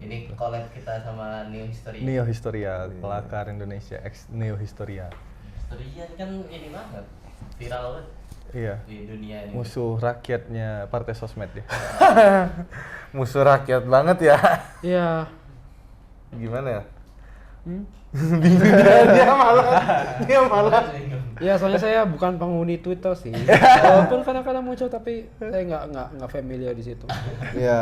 Ini collab kita sama Neo History. Neo Historia, pelakar Indonesia ex Neo Historia. Historia kan ini banget, viral banget Iya. di dunia ini. Musuh rakyatnya Partai Sosmed ya. Musuh rakyat banget ya. Iya. Gimana ya? Dia malah. Ya soalnya saya bukan penghuni Twitter sih. Walaupun kadang-kadang muncul tapi saya nggak familiar di situ. Ya.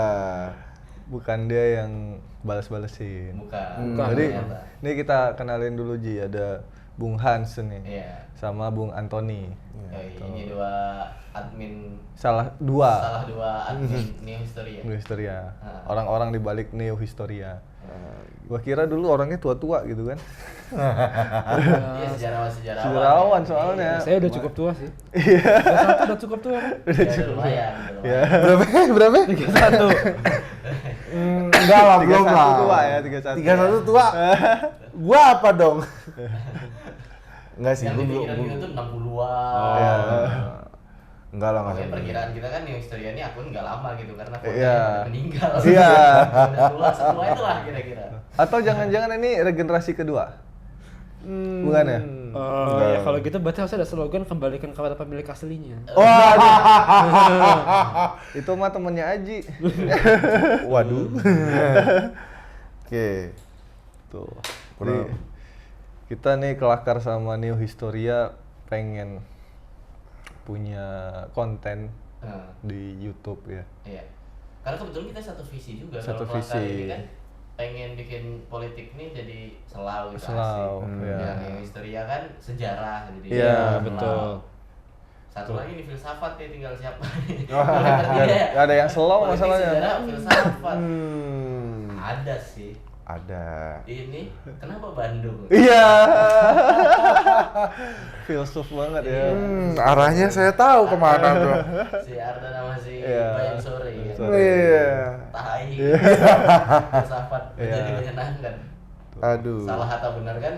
Bukan dia yang balas-balesin. Bukan. Jadi ternyata. ini kita kenalin dulu Ji, ada Bung Hans nih. Iya. Sama Bung Antoni. Ini dua admin Salah salah dua dua admin Neo History ya. Neo Historia. Ah. Orang-orang di balik Neo Historia. Gua kira dulu orangnya tua-tua gitu kan. Iya sejarawan. Sejarawan soalnya. Saya udah cukup tua sih. Udah cukup tua kan? Ya, lumayan. Ya. Berapa? 31. Enggak lah, belum 31 lah. tua ya, 31. 31 tua. Gua apa dong? Enggak sih, Yang gua dipikiran kita tuh 60-an. Oh. Iya. Enggak lah, enggak Makanya sampai. perkiraan kita kan Neo History ini akun nggak lama gitu karena fotonya Iya. udah meninggal. Iya. Udah tua semua itulah kira-kira. Atau jangan-jangan ini regenerasi kedua? Bukan ya? Ya kalau gitu berarti harus ada slogan kembalikan kepada pemilik aslinya. Itu mah temennya Aji. Waduh. Oke. Tuh. Kurang. Nih, kita nih kelakar sama Neo Historia pengen punya konten Nah, di YouTube ya. iya. Karena kebetulan kita satu visi juga. Satu Kalau Kelakar visi. ini kan pengen bikin politik nih jadi selau gitu. Selau, asik. iya. Yang Neo History kan sejarah jadi. Iya, selau. betul. Satu lagi nih filsafat nih tinggal siapa. Gak ada yang slow Politik, masalahnya. Sejarah, filsafat. Hmm. Ada sih. Ada. Ini kenapa Bandung? Iya. Filsuf banget ya. Arahnya saya tahu kemana bro. Si Arda sama si Iya. Bayang Sore ya. Sore. Iya. Tai. Filsafat Iya. jadi menyenangkan. Aduh. Salah kata benar kan?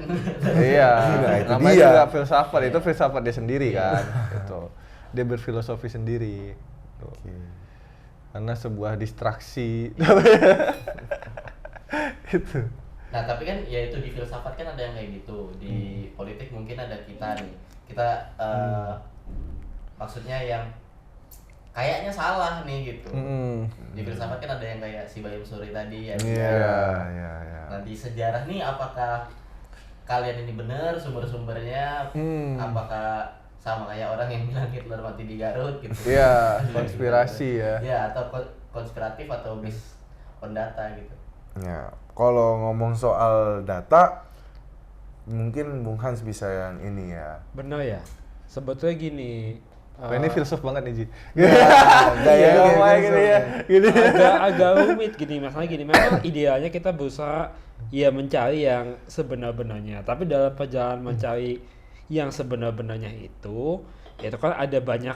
Iya. Nah, itu Namanya dia. juga filsafat, itu filsafat dia sendiri kan. Gitu. Dia berfilosofi sendiri. Tuh. Oke. Karena sebuah distraksi. Itu. Nah tapi kan ya itu di filsafat kan ada yang kayak gitu. Di politik mungkin ada kita nih. Kita maksudnya yang kayaknya salah nih gitu. Di filsafat kan ada yang kayak si Bayam Suri tadi ya. Iya, iya, iya. Nah di sejarah nih apakah kalian ini benar sumber-sumbernya? Apakah sama kayak orang yang bilang Hitler mati di Garut gitu? Iya, konspirasi ya. Ya atau konspiratif atau based on data gitu. Ya, kalau ngomong soal data, mungkin Bung Hans bisa yang ini ya. Benar ya. Sebetulnya gini. Wah, ini filsuf banget nih Ji. Gaya Ngomongnya gini ya. Gini. agak rumit gini, masalahnya gini, memang idealnya kita berusaha ya mencari yang sebenar-benarnya, tapi dalam perjalanan mencari yang sebenar-benarnya itu kan ada banyak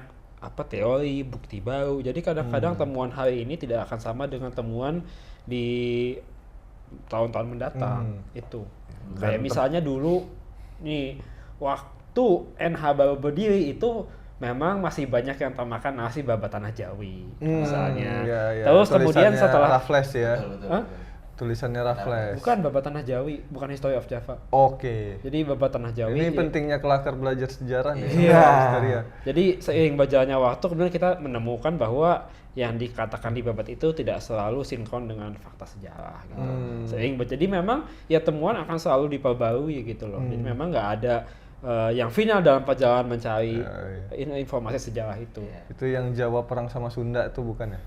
teori, bukti baru. Jadi kadang-kadang temuan hari ini tidak akan sama dengan temuan di tahun-tahun mendatang. Itu kayak misalnya dulu nih waktu NH baru berdiri itu memang masih banyak yang termakan nasi babat tanah Jawi misalnya. Iya, iya. Terus kemudian Tulisannya setelah Raffles ya. Betul. Hah? Tulisannya Raffles. bukan babat tanah Jawi, bukan History of Java. Oke. Jadi babat tanah Jawi. Ini pentingnya kelakar belajar sejarah nih. Iya. sama Historia. Jadi seiring berjalannya waktu kemudian kita menemukan bahwa yang dikatakan di babat itu tidak selalu sinkron dengan fakta sejarah gitu. Jadi memang ya temuan akan selalu diperbarui gitu loh. Jadi memang nggak ada yang final dalam perjalanan mencari informasi sejarah itu. Itu yang Jawa perang sama Sunda itu bukan ya?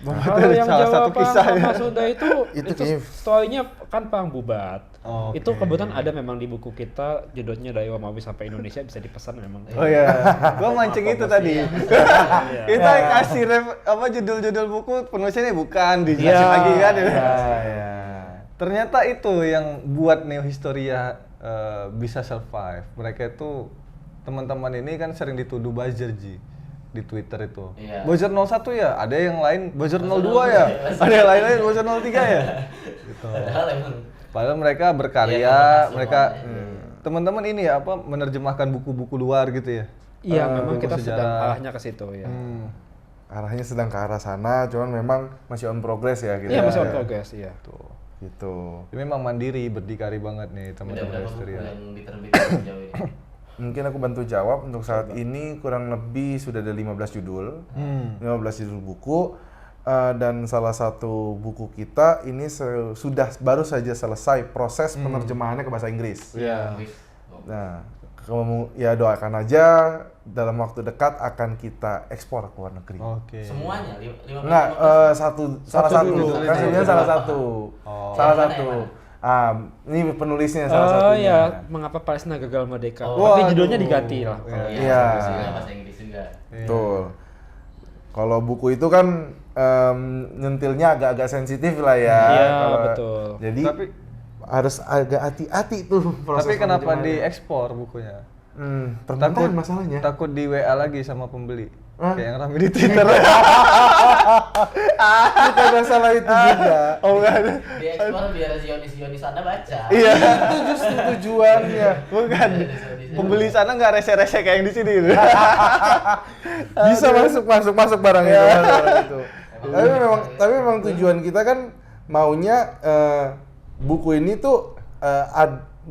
Kalau yang salah Jawa satu kisah sama ya. Sunda itu kayaknya- story-nya kan perang bubat. Oh, Itu oke. kebetulan ada memang di buku kita judulnya dari Romawi sampai Indonesia, bisa dipesan memang. Oh iya, gua mancing itu tadi. Iya. Kita kasih judul-judul buku penulisnya bukan dijelasin Iya. lagi kan. Iya. Ternyata itu yang buat Neo Historia bisa survive. Mereka itu teman-teman ini kan sering dituduh buzzer Ji di Twitter itu. Iya. Buzzer 01 ya, ada yang lain buzzer 02 ya, ada yang lain buzzer 03 ya. Gitu. Padahal emang Padahal mereka berkarya, Iya, kompetisi mereka semuanya. teman-teman ini ya menerjemahkan buku-buku luar gitu ya. Iya, memang buku kita sedang sejarah. arahnya ke situ ya. arahnya sedang ke arah sana, cuman memang masih on progress ya gitu. Iya, masih on Ya. progress, iya. Tuh. Gitu. Ini memang mandiri, berdikari banget nih Udah teman-teman berapa buku Historia. yang diterbitkan sejauh ini? Mungkin aku bantu jawab untuk saat ini kurang lebih sudah ada 15 judul. 15 judul buku. Dan salah satu buku kita ini sudah baru saja selesai proses penerjemahannya ke bahasa Inggris. Iya. Nah, kamu ya doakan aja dalam waktu dekat akan kita ekspor ke luar negeri. Oke. Semuanya 15. Enggak, salah satu. dulu. Kan sebenarnya salah satu. Oh. Salah Yang mana, satu. yang mana? Ini penulisnya salah Oh satunya. ya, mengapa Palestina gagal merdeka? Oh. Tapi judulnya Waduh. diganti lah. Kalau yang Iya. bahasa Inggris juga, bahasa Inggris juga. Betul. Kalau buku itu kan nyentilnya agak-agak sensitif lah ya. Iya, Kalau- betul. Jadi Tapi harus agak hati-hati tuh proses tapi kenapa penerjemahannya. diekspor bukunya? Permintaan masalahnya. Takut di WA lagi sama pembeli. Hah? Kayak yang rame di Twitter. Bukan masalah itu juga. Oh enggak ada. Di ekspor biar Zionis Anda baca. Iya. Itu justru tujuannya. Bukan. Pembeli sana nggak rese-rese kayak yang di sini. Bisa masuk barang itu, barang itu. Tapi memang tujuan kita kan maunya buku ini tuh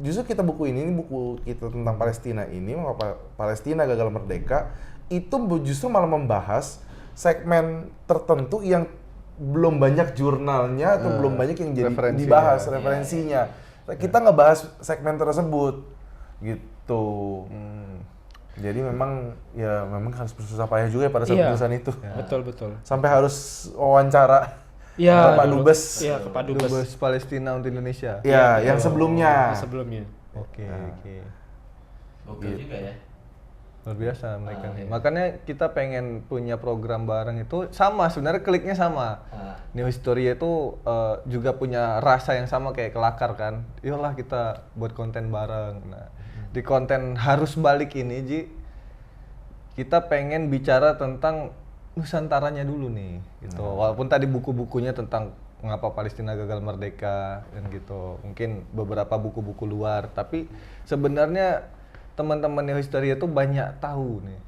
justru buku ini buku kita tentang Palestina ini, mengapa Palestina gagal merdeka, itu justru malah membahas segmen tertentu yang belum banyak jurnalnya atau belum banyak yang jadi Referensinya. dibahas referensinya. Kita ngebahas segmen tersebut gitu. Jadi memang harus bersusah payah juga ya pada saat Iya. penulisan itu. Betul. Sampai harus wawancara Iya, Pak dulu. Dubes. Iya, ke Pak Dubes. Dubes Palestina untuk Indonesia. Ya, yang sebelumnya. Sebelumnya. Oke, oke. Gokil juga ya. Luar biasa mereka nih. iya. Makanya kita pengen punya program bareng itu sama, sebenarnya kliknya sama. Neo Historia itu juga punya rasa yang sama kayak Kelakar kan. Yolah kita buat konten bareng. Nah, di konten harus balik ini Ji, kita pengen bicara tentang Nusantaranya dulu nih gitu. Walaupun tadi buku-bukunya tentang mengapa Palestina gagal merdeka dan gitu. Mungkin beberapa buku-buku luar, tapi sebenarnya teman-teman Neo Historia itu banyak tahu nih.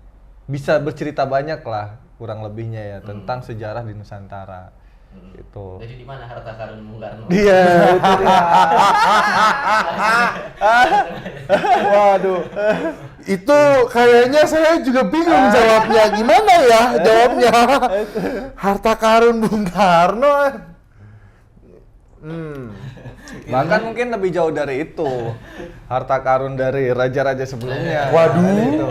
Bisa bercerita banyak lah kurang lebihnya ya tentang sejarah di Nusantara. Gitu. Jadi di mana harta karun Bung Karno? Dia itu dia. Waduh. Itu kayaknya saya juga bingung jawabnya. Gimana ya jawabnya? Harta karun Bung Karno. Bahkan mungkin lebih jauh dari itu. Harta karun dari raja-raja sebelumnya. Waduh. Gitu.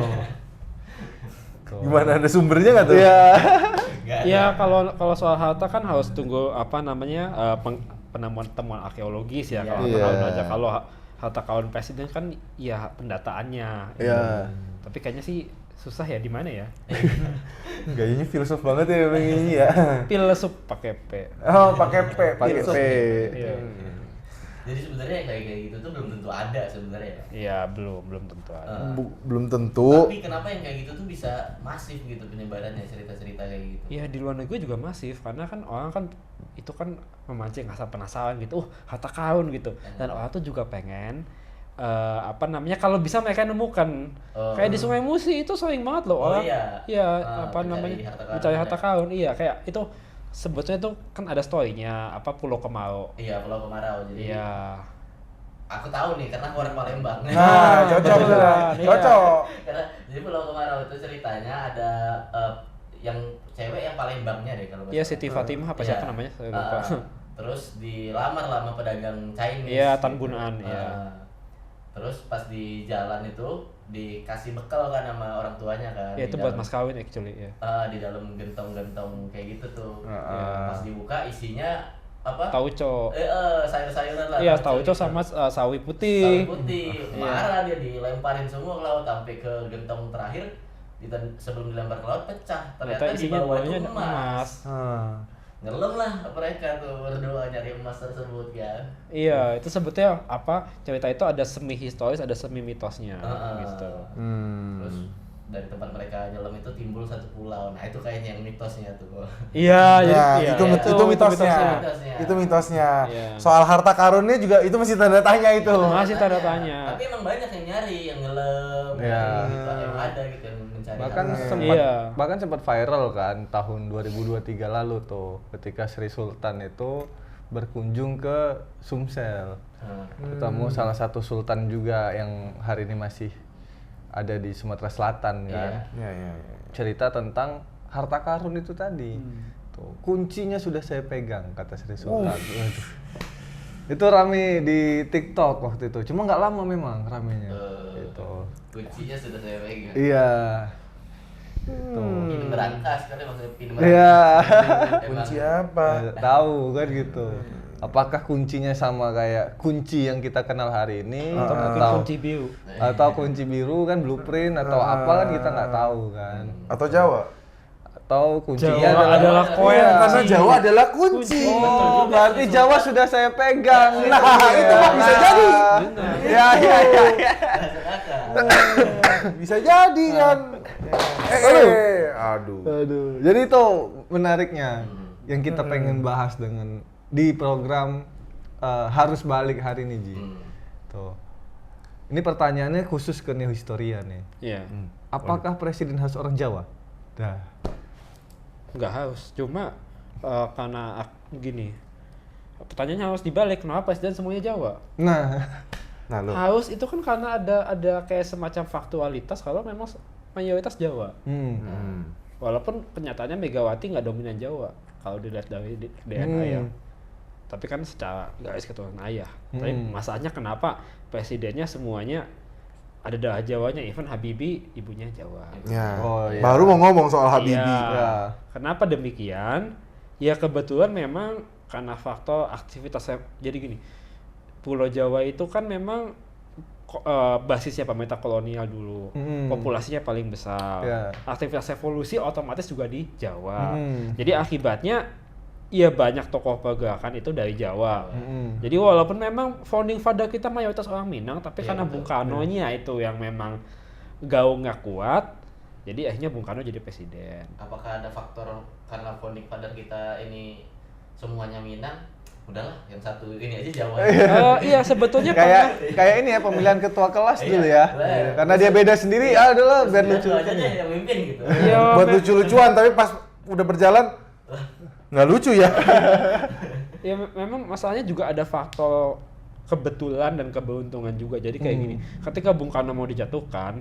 Gimana, ada sumbernya nggak tuh? Iya. Ya kalau soal harta kan harus tunggu penemuan arkeologis ya kalau Iya. tahun aja. Kalau harta karun presiden kan ya pendataannya. Iya. Tapi kayaknya sih susah ya di mana ya? Gayanya filsuf banget ya yang ini ya. Filsuf pakai P. Oh, pakai P, Pakai filsuf. P. Iya. Jadi sebenarnya yang kayak gitu tuh belum tentu ada sebenarnya. Iya, belum tentu ada. Belum tentu. Tapi kenapa yang kayak gitu tuh bisa masif gitu penyebarannya cerita-cerita kayak gitu? Iya, di luar negeri juga masif karena kan orang kan itu kan memancing rasa penasaran gitu. Harta karun gitu. Dan orang tuh juga pengen kalau bisa mereka nemukan kayak di Sungai Musi itu sering banget loh orang mencari harta karun. Iya, kayak itu sebetulnya tuh kan ada story-nya Pulau Kemarau. Iya, Pulau Kemarau. Jadi Iya. aku tahu nih karena aku orang Palembang. Nah, cocok betul. lah. Iya. Cocok. Karena jadi Pulau Kemarau itu ceritanya ada yang cewek yang Palembangnya deh kalau nggak Iya, salah. Siti Fatimah apa Iya. siapa namanya? Saya lupa. Terus dilamar lah sama pedagang Chinese. Iya, gitu. Tan Bunaan, iya. Terus pas di jalan itu dikasih bekal kan sama orang tuanya kan. Ya di itu buat dalam- mas kawin actually ya. di dalam gentong-gentong kayak gitu tuh. Ah. Pas dibuka isinya apa? Tauco. Sayur-sayuran lah. Iya, tauco tauco gitu. sama sawi Sawi putih. putih. Marah dia dilemparin semua ke laut sampai ke gentong terakhir sebelum dilempar ke laut pecah. Ternyata di isinya bawah bawahnya itu ada emas. Ah. Ngelem lah mereka tuh berdoa nyari emas tersebut kan. Iya, itu sebetulnya cerita itu ada semi historis, ada semi mitosnya gitu. Terus dari tempat mereka nyelam itu timbul satu pulau. Nah, itu kayaknya yang mitosnya tuh. Iya, Ya, itu mitosnya. mitosnya. Itu mitosnya. Iya. Soal harta karunnya juga itu masih tanda tanya itu. Masih tanda tanya. Tapi emang banyak yang nyari, yang nyelam, Iya. gitu. Emang ada gitu yang mencari Bahkan sempat viral kan tahun 2023 lalu tuh ketika Sri Sultan itu berkunjung ke Sumsel. Ketemu salah satu sultan juga yang hari ini masih ada di Sumatera Selatan kan. Cerita tentang harta karun itu tadi. Tuh, kuncinya sudah saya pegang kata Sri Sultan. Itu rame di TikTok waktu itu. Cuma nggak lama memang ramenya. Gitu. Kuncinya sudah saya pegang. Iya. Ini berangkas kali maksudnya pin berangkas. Iya. Kunci apa? Tahu kan gitu. Apakah kuncinya sama kayak kunci yang kita kenal hari ini Atau mungkin kunci biru. atau kunci biru kan blueprint atau apa kan kita nggak tahu kan. Atau Jawa? Atau kuncinya Jawa adalah koin. Karena Jawa adalah kunci. Oh, berarti Jawa sudah saya pegang. Nah, itu mah bisa jadi. Ya. Bisa jadi kan. Aduh. Jadi itu menariknya yang kita pengen bahas dengan di program Harus Balik hari ini, Ji. Tuh. Ini pertanyaannya khusus ke Neo Historia nih. Iya. Apakah presiden harus orang Jawa? Dah. Nggak harus, cuma karena gini, pertanyaannya harus dibalik, kenapa presiden semuanya Jawa? Nah, Harus itu kan karena ada kayak semacam faktualitas kalau memang mayoritas Jawa. Walaupun kenyataannya Megawati nggak dominan Jawa kalau dilihat dari DNA ya. Tapi kan secara garis keturunan ayah. Tapi masalahnya kenapa presidennya semuanya ada darah Jawanya, even Habibie ibunya Jawa. Ya. Oh, iya. Baru mau ngomong soal Habibie. Iya. Kenapa demikian? Ya kebetulan memang karena faktor aktivitas. Jadi gini, Pulau Jawa itu kan memang basisnya pemerintah kolonial dulu, populasinya paling besar. Yeah. Aktivitas evolusi otomatis juga di Jawa. Jadi akibatnya ya banyak tokoh pergerakan itu dari Jawa. Jadi walaupun memang founding father kita mayoritas orang Minang, tapi karena Bung Karno-nya itu yang memang gaungnya kuat, jadi akhirnya Bung Karno jadi presiden. Apakah ada faktor karena founding father kita ini semuanya Minang? Udahlah, yang satu ini aja Jawa. Iya sebetulnya kayak ini ya pemilihan ketua kelas dulu ya. Karena dia beda sendiri, adalah biar lucu aja yang mimpin gitu. Buat lucu-lucuan, tapi pas udah berjalan nggak lucu ya. Ya memang masalahnya juga ada faktor kebetulan dan keberuntungan juga. Jadi kayak gini, ketika Bung Karno mau dijatuhkan,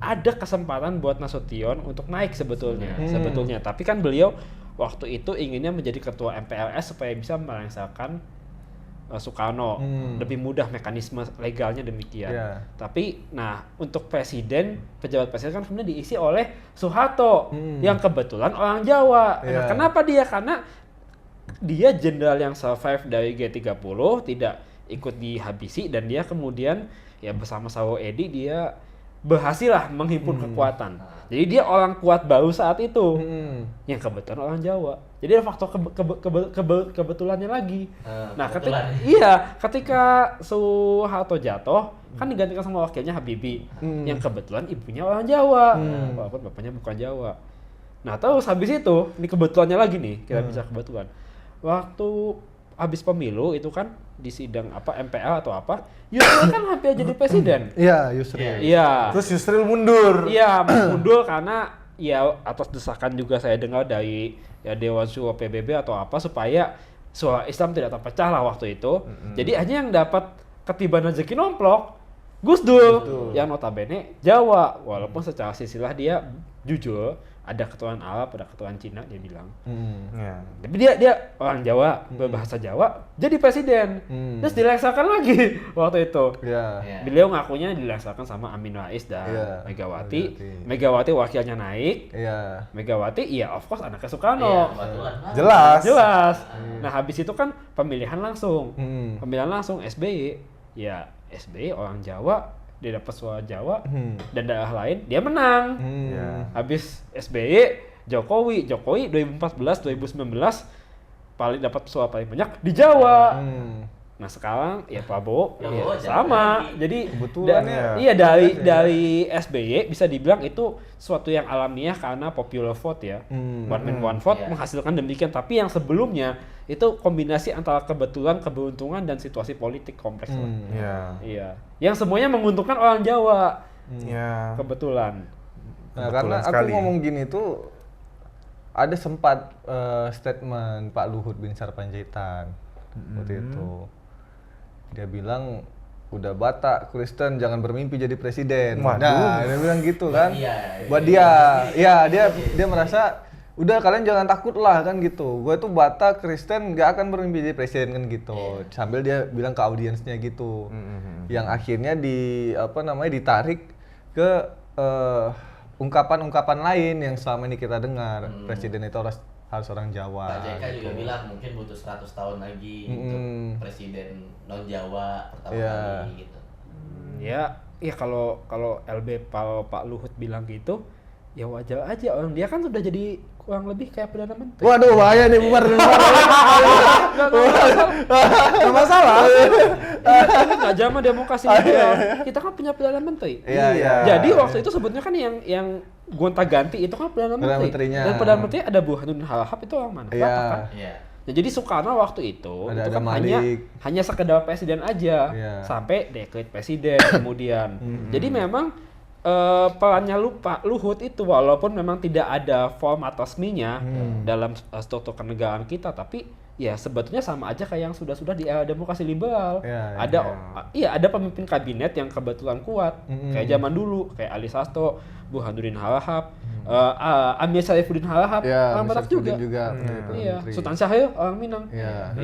ada kesempatan buat Nasution untuk naik sebetulnya. Tapi kan beliau waktu itu inginnya menjadi ketua MPLS supaya bisa melengsarkan Soekarno. Lebih mudah mekanisme legalnya demikian. Tapi nah untuk presiden, pejabat presiden kan kemudian diisi oleh Soeharto yang kebetulan orang Jawa. Nah, kenapa dia? Karena dia jenderal yang survive dari G30, tidak ikut dihabisi, dan dia kemudian ya bersama Sawo Edi dia berhasil lah menghimpun kekuatan. Jadi dia orang kuat baru saat itu, yang kebetulan orang Jawa. Jadi ada faktor kebetulannya lagi. Nah, ketika Soeharto jatuh, kan digantikan sama wakilnya Habibie, yang kebetulan ibunya orang Jawa, walaupun bapaknya bukan Jawa. Nah, terus habis itu, ini kebetulannya lagi nih, kita bisa kebetulan. Waktu habis pemilu itu kan di sidang MPL atau apa, Yusril kan hampir jadi presiden. Iya, Yusril. Iya. Terus Yusril mundur. Iya, mundur karena ya atas desakan juga saya dengar dari Dewan Syuro PBB atau apa supaya suara Islam tidak terpecah lah waktu itu. Jadi hanya yang dapat ketiban rezeki nomplok Gus Dur yang notabene Jawa, walaupun secara silsilah dia jujur ada keturunan Arab, ada keturunan Cina, dia bilang. Tapi dia orang Jawa, berbahasa Jawa, jadi presiden. Terus dilengsarkan lagi waktu itu. Beliau ngakunya dilengsarkan sama Amin Rais dan Megawati. Megawati wakilnya naik. Megawati, iya of course anaknya Soekarno. Jelas. Nah habis itu kan pemilihan langsung. Pemilihan langsung SBY. Ya SBY orang Jawa, dia dapat suara Jawa dan daerah lain dia menang. Habis SBY, Jokowi 2014 2019 paling dapat suara paling banyak di Jawa. Nah sekarang ya Prabowo ya sama. Jadi kebetulan dari SBY bisa dibilang itu suatu yang alamiah karena popular vote ya. One man one vote menghasilkan demikian, tapi yang sebelumnya itu kombinasi antara kebetulan, keberuntungan dan situasi politik kompleks lah. Iya. Yang semuanya menguntungkan orang Jawa. Kebetulan. Nah, karena aku sekali. ngomong gini tuh ada sempat statement Pak Luhut bin Sarpanjaitan waktu itu. Dia bilang udah Batak, Kristen jangan bermimpi jadi presiden. Waduh. Nah, dia bilang gitu kan. Buat Iya. dia merasa udah kalian jangan takut lah kan gitu. Gue tuh Batak, Kristen nggak akan bermimpi jadi presiden kan gitu. Sambil dia bilang ke audiensnya gitu. Yang akhirnya ditarik ke ungkapan-ungkapan lain yang selama ini kita dengar. Presiden itu harus orang Jawa. Pak JK juga gitu. bilang mungkin butuh 100 tahun lagi untuk presiden non Jawa pertama Iya. kali gitu. Ya kalau LB Pak Luhut bilang gitu, ya wajar aja, orang dia kan sudah jadi kurang lebih kayak perdana menteri. Waduh, bahaya nih bubar. Nggak masalah. Ini nggak zaman demokrasi liberal. Kita kan punya perdana menteri. Iya. Jadi waktu itu sebetulnya kan yang gonta-ganti itu kan perdana menteri. Menterinya. Dan perdana menteri ada Burhanuddin Halahap itu orang mana? Iya. Batak kan? Iya. Ya, jadi Soekarno waktu itu Ada kan Malik. hanya sekedar presiden aja, Iya. sampai dekret presiden kemudian. Jadi memang perannya Pak Luhut itu walaupun memang tidak ada format resminya dalam struktur kenegaraan kita, tapi ya sebetulnya sama aja kayak yang sudah di era demokrasi liberal. Iya, Ada pemimpin kabinet yang kebetulan kuat kayak zaman dulu, kayak Ali Sastro, Burhanuddin Halahap, Amir Saifuddin Halahap, Iya, orang Batak juga. Iya, Menteri. Sultan Syahrir orang Minang. Iya.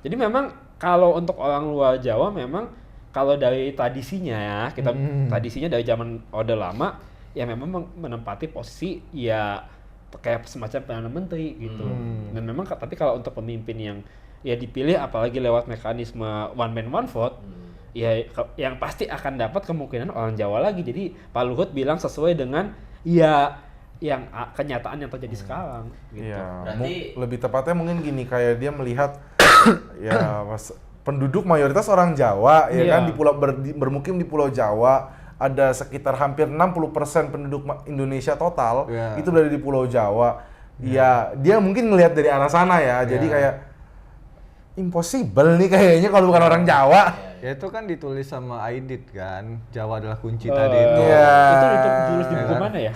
Jadi memang kalau untuk orang luar Jawa memang kalau dari tradisinya ya, kita tradisinya dari zaman Orde Lama ya memang menempati posisi ya kayak semacam perdana menteri gitu. Dan memang tapi kalau untuk pemimpin yang ya dipilih apalagi lewat mekanisme one man one vote, ya yang pasti akan dapat kemungkinan orang Jawa lagi. Jadi Pak Luhut bilang sesuai dengan ya yang kenyataan yang terjadi sekarang gitu. Iya. Berarti- Lebih tepatnya mungkin gini, kayak dia melihat ya penduduk mayoritas orang Jawa ya Iya. kan di pulau bermukim di Pulau Jawa, ada sekitar hampir 60% penduduk Indonesia total Iya. itu berada di Pulau Jawa. Ya, dia mungkin ngelihat dari arah sana ya. Jadi kayak impossible nih kayaknya kalau bukan orang Jawa. Ya itu kan ditulis sama Aidit kan, Jawa adalah kunci tadi itu. Iya. Itu ditulis di buku mana ya?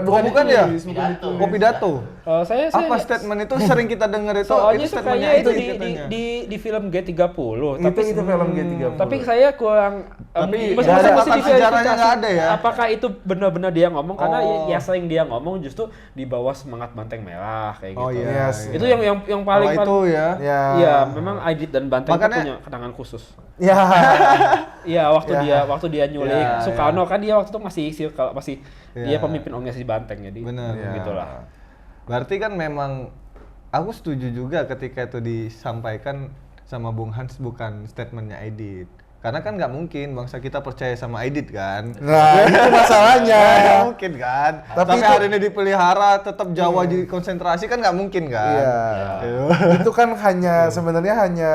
bukan ya? Pidato. Oh, pidato. Saya Apa statement itu sering kita dengar itu? soalnya itu statementnya kayaknya itu Aidit katanya. di film G30. Itu film G30. Tapi saya kurang Tapi mesti nggak ada mesti pakar sejarahnya diverifikasi nggak ada ya? apakah itu benar-benar dia ngomong karena Oh. ya sering dia ngomong justru di bawah semangat Banteng Merah kayak Oh gitu. iya. Yes. Itu yang paling Kalau itu ya. Ya. Iya, memang Aidit dan Banteng itu Makanya- punya kenangan khusus. Ya. Iya, waktu dia nyulik Ya, Soekarno kan dia waktu itu masih dia Ya. pemimpin organisasi Banteng jadi. Benar. Ya. Begitulah. Berarti kan memang aku setuju juga ketika itu disampaikan sama Bung Hans bukan statementnya Aidit. Karena kan nggak mungkin bangsa kita percaya sama Aidit kan. Nah, itu masalahnya. Nggak mungkin kan. Tapi Tapi itu- hari ini dipelihara tetap Jawa di konsentrasi kan nggak mungkin kan. Iya. Itu kan sebenarnya hanya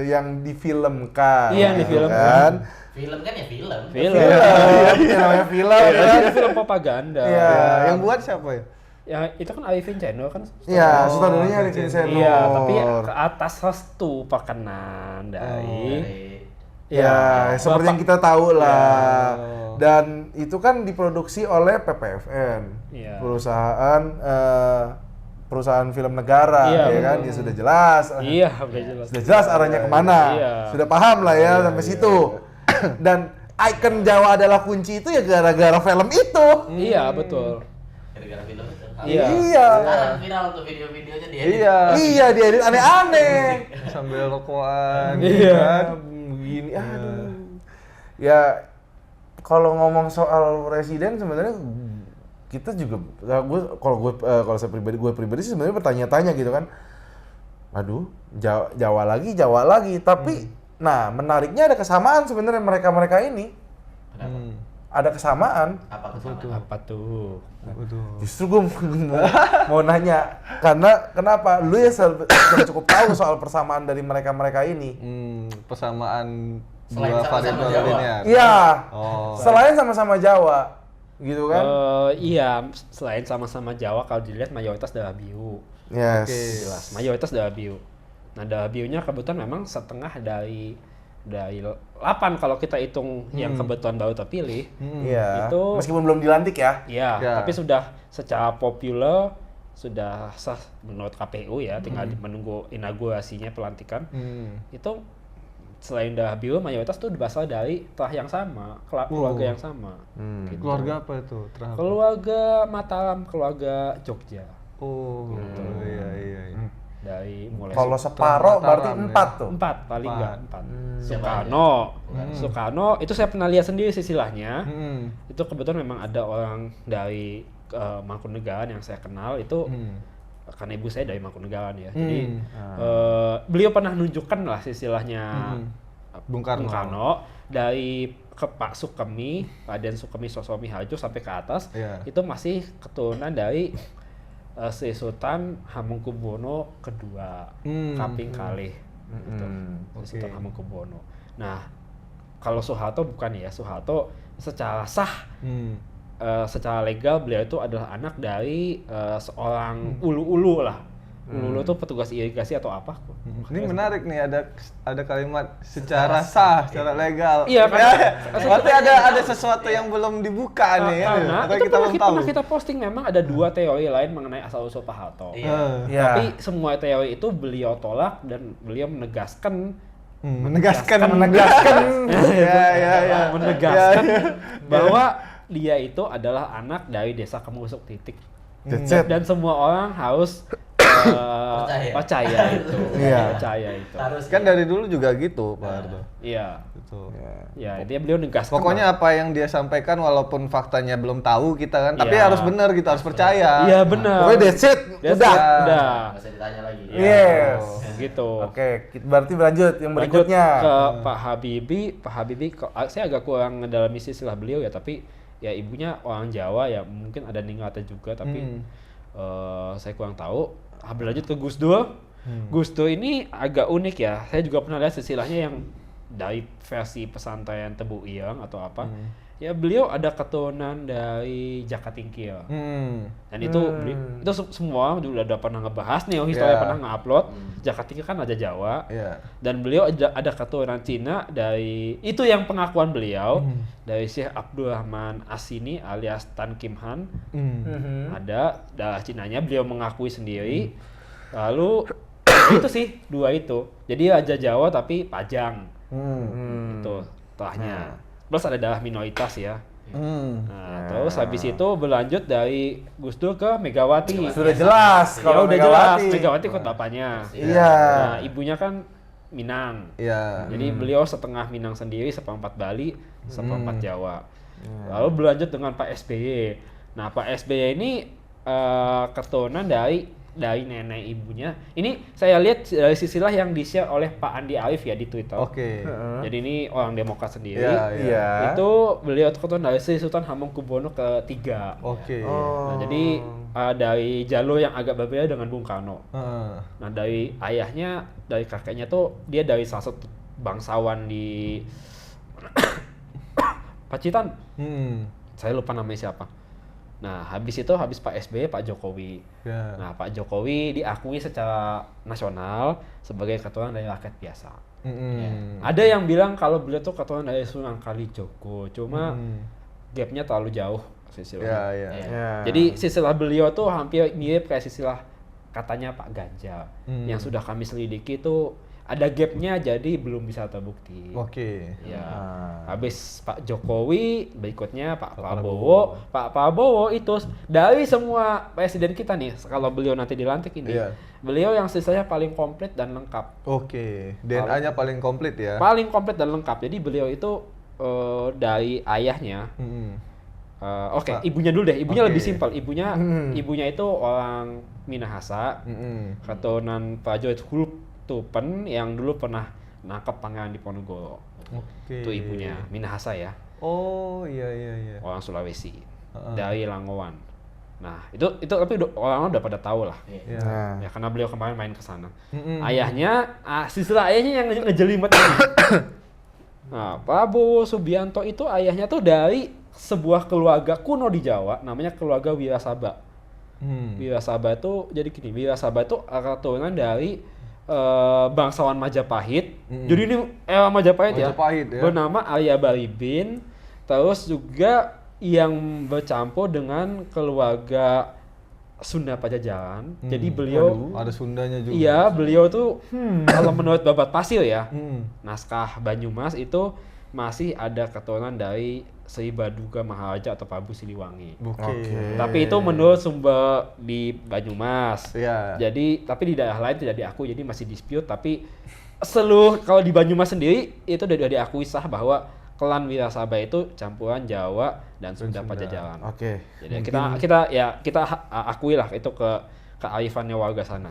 yang difilmkan. Iya, yang gitu difilmkan. kan. Film kan ya film. Film. Iya, yang namanya film Ya, kan. itu film propaganda. Iya. Yang buat siapa ya? Ya itu kan Arifin Channel kan. Iya, sutradaranya Arifin Senior. Iya, tapi ke atas restu perkenan dari Ya, seperti Bapak- yang kita tahu lah. Ya. Dan itu kan diproduksi oleh PPFN, Iya. perusahaan film negara, Iya, ya kan? betul. Dia sudah jelas, Iya, udah jelas. sudah jelas arahnya kemana, Iya. sudah paham lah ya sampai situ. Dan ikon Jawa adalah kunci itu ya gara-gara film itu. Iya, betul. Gara-gara film itu. Iya. Iya. Sekarang viral tuh video-videonya dia. Iya. Iya, dia edit aneh-aneh. Sambil rokokan. Iya. kan. Begini, aduh. Ya, kalau ngomong soal presiden sebenarnya kita juga, kalau saya pribadi sih sebenarnya bertanya-tanya gitu kan. Aduh, Jawa lagi. Tapi, nah menariknya ada kesamaan sebenarnya mereka ini. Kenapa? Ada kesamaan. Apa kesamaan? Apa tuh? Waduh. Justru gue mau nanya, karena kenapa? Lu ya sudah cukup tahu soal persamaan dari mereka ini. Persamaan Selain dua sama-sama variabel Jawa. linear. Iya. Oh. Selain sama-sama Jawa, gitu kan? Iya, selain sama-sama Jawa kalau dilihat mayoritas darah biru. Yes. Oke. Jelas, mayoritas darah biru. Nah, darah birunya kebetulan memang setengah dari dari 8 kalau kita hitung yang kebetulan baru terpilih. Iya. Itu Meskipun belum dilantik ya. ya, Ya. tapi sudah secara populer sudah sah menurut KPU ya, tinggal menunggu inaugurasinya pelantikan. Itu selain Dahabilo mayoritas tuh berasal dari telah yang sama, keluarga yang sama. Gitu. Keluarga apa itu? Terakhir. Keluarga Mataram, keluarga Jogja. Oh, iya. Dari mulai Kalau separoh berarti Mataram, 4 tuh. 4 paling enggak 4. Siapa Soekarno itu saya pernah lihat sendiri silsilahnya. Hmm. Itu kebetulan memang ada orang dari Mangkunegaran yang saya kenal itu karena ibu saya dari Mangkunegaran ya. Jadi beliau pernah nunjukkan lah silsilahnya Bung Karno. dari ke Pak Sukemi, Raden Sukemi Sosomi Harjo sampai ke atas. Iya. Itu masih keturunan dari Sri Sultan Hamengkubuwono kedua, Kaping Kalih. Gitu. Sri Sultan Hamengkubuwono. Nah, kalau Soeharto bukan ya, Soeharto secara sah secara legal beliau itu adalah anak dari seorang ulu-ulu lah. Ulu-ulu itu petugas irigasi atau apa? Ini menarik nih, ada kalimat secara sah, secara legal. Iya kan? Berarti ada sesuatu yang belum dibuka nih. Karena Atau itu kita belum tahu. pernah kita posting memang ada 2 teori lain mengenai asal-usul Pak Harto. Iya. Iya. Tapi semua teori itu beliau tolak dan beliau menegaskan Menegaskan. Ya. menegaskan bahwa dia itu adalah anak dari desa Kemusuk Titik. That's it. Dan semua orang harus percaya itu. Iya. Percaya itu. Harus Kan dari dulu juga gitu, Pak Harto. Iya. Gitu. Ya, dia beliau negaskan. Pokoknya apa yang dia sampaikan walaupun faktanya belum tahu kita kan, tapi Iya. harus benar, kita harus percaya. Iya benar. Pokoknya that's it. That's Udah. it, udah. nggak usah ditanya lagi. Yes. Gitu. Oke, berarti berlanjut yang Lanjut berikutnya. ke Pak Habibie, saya agak kurang ngedalami silsilah beliau ya, tapi ya ibunya orang Jawa ya, mungkin ada ningratnya juga, tapi saya kurang tahu. Berlanjut ke Gus Dur. Gus Dur ini agak unik ya, saya juga pernah lihat silsilahnya yang dari versi pesantren Tebu Ireng atau apa. Ya beliau ada keturunan dari Jakatingkir. Dan itu semua udah pernah ngebahas nih, Historia Yeah. pernah nge-upload. Jakatingkir kan Raja Jawa. Iya. Dan beliau ada keturunan Cina dari itu yang pengakuan beliau dari Syekh Abdurrahman As-Sini alias Tan Kim Han. Ada darah Cinanya, beliau mengakui sendiri. Lalu itu sih 2 itu. Jadi Raja Jawa tapi Pajang. Itu telahnya. Plus ada darah minoritas ya. Nah, terus habis itu berlanjut dari Gus Dur ke Megawati. Sudah jelas Ya kalau udah jelas, Megawati. Megawati ikut bapaknya. Iya. Nah, ibunya kan Minang. Iya. Jadi beliau setengah Minang sendiri, seperempat Bali, seperempat Jawa. Lalu berlanjut dengan Pak SBY. Nah, Pak SBY ini keturunan dari nenek ibunya. Ini saya lihat dari silsilah yang di-share oleh Pak Andi Arief ya di Twitter. Oke. Jadi ini orang Demokrat sendiri. Iya. Itu beliau keturunan dari Sri Sultan Hamengkubuwono ketiga. Oke. Nah, jadi dari jalur yang agak berbeda dengan Bung Karno. Nah, dari ayahnya, dari kakeknya tuh dia dari salah satu bangsawan di Pacitan. Saya lupa namanya siapa. Nah, habis Pak SBY, Pak Jokowi. Ya. Nah, Pak Jokowi diakui secara nasional sebagai keturunan dari rakyat biasa. Ada yang bilang kalau beliau tuh keturunan dari Sunan Kalijogo, cuma gapnya terlalu jauh silsilahnya. Iya. Ya. Jadi silsilah beliau tuh hampir mirip kayak silsilah katanya Pak Ganjar. Yang sudah kami selidiki tuh ada gapnya, jadi belum bisa terbukti. Oke. Ya. Habis Pak Jokowi, berikutnya Pak Prabowo. Pak Prabowo itu dari semua presiden kita nih, kalau beliau nanti dilantik ini, Iya. beliau yang silsilahnya paling komplit dan lengkap. Oke. DNA-nya paling komplit ya. Paling komplit dan lengkap. Jadi beliau itu dari ayahnya. Oke, ibunya dulu deh. Ibunya Oke. lebih simpel. Ibunya itu orang Minahasa, keturunan Prajurit Hulutupen yang dulu pernah nangkap pangeran Diponegoro. Oke. Itu ibunya, Minahasa ya, Oh, iya. orang Sulawesi, dari Langowan. Nah, itu tapi orang udah pada tahu lah. Iya. Nah. Ya karena beliau kemarin main ke sana. Ayahnya, silsilah ayahnya yang ngejelimet ini. Nah, Prabowo Subianto itu ayahnya tuh dari sebuah keluarga kuno di Jawa, namanya keluarga Wirasaba. Wirasaba itu jadi gini, Wirasaba itu keturunan dari bangsawan Majapahit. Jadi ini era Majapahit ya. Majapahit ya. Bernama Arya Balibin. Terus juga yang bercampur dengan keluarga Sunda Pajajaran. Jadi beliau Ada Sundanya juga. iya, beliau tuh kalau menurut Babat Pasil ya, naskah Banyumas itu masih ada keturunan dari Sri Baduga Maharaja atau Prabu Siliwangi. Oke. Tapi itu menurut sumber di Banyumas. Iya. Jadi tapi di daerah lain tidak diakui, jadi masih dispute. Tapi seluruh kalau di Banyumas sendiri itu sudah diakui sah bahwa klan Wirasaba itu campuran Jawa dan Sunda Pajajaran. Oke. Jadi kita akui lah itu kearifannya warga sana.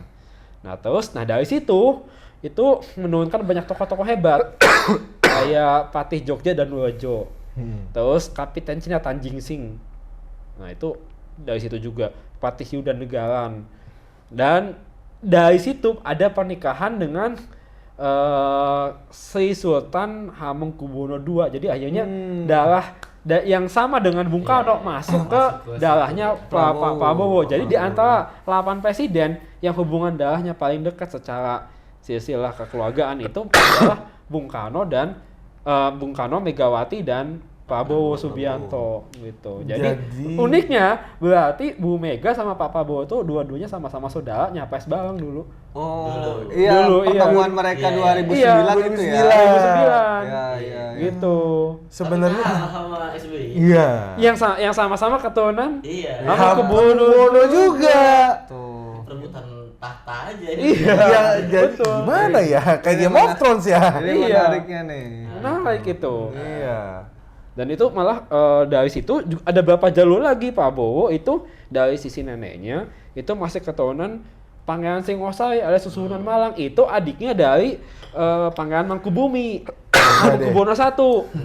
Nah dari situ itu menurunkan banyak tokoh-tokoh hebat kayak Patih Jogja dan Wojo. Terus Kapiten Cina Tanjing Sing. Nah itu dari situ juga Patih Yudan Negaran. Dan dari situ ada pernikahan dengan Sri Sultan Hamengkubuwono II. Jadi akhirnya darah yang sama dengan Bung Karno masuk ke darahnya Prabowo. Jadi di antara 8 presiden yang hubungan darahnya paling dekat secara silsilah kekeluargaan itu adalah Bung Karno, Megawati dan Prabowo Subianto gitu. Jadi uniknya berarti Bu Mega sama Pak Prabowo tuh dua-duanya sama-sama saudara nyapres bareng dulu. Oh, Pertemuan mereka 2009 iya, itu ya. 2009. Iya. gitu. Sebenarnya sama SBY. iya. Yang sama-sama keturunan Iya. Hamengkubuwono juga. Tuh. Rebutan tahta aja. Iya. Ya, jadi betul. gimana ya? Kayak Game of Thrones ya. Ini Iya. menariknya nih. Menarik itu. Iya. Dan itu malah dari situ ada beberapa jalur lagi. Prabowo itu dari sisi neneknya itu masih keturunan Pangeran Singosari alias Susuhunan Malang. Itu adiknya dari Pangeran Mangkubumi, Hamengkubuwono I.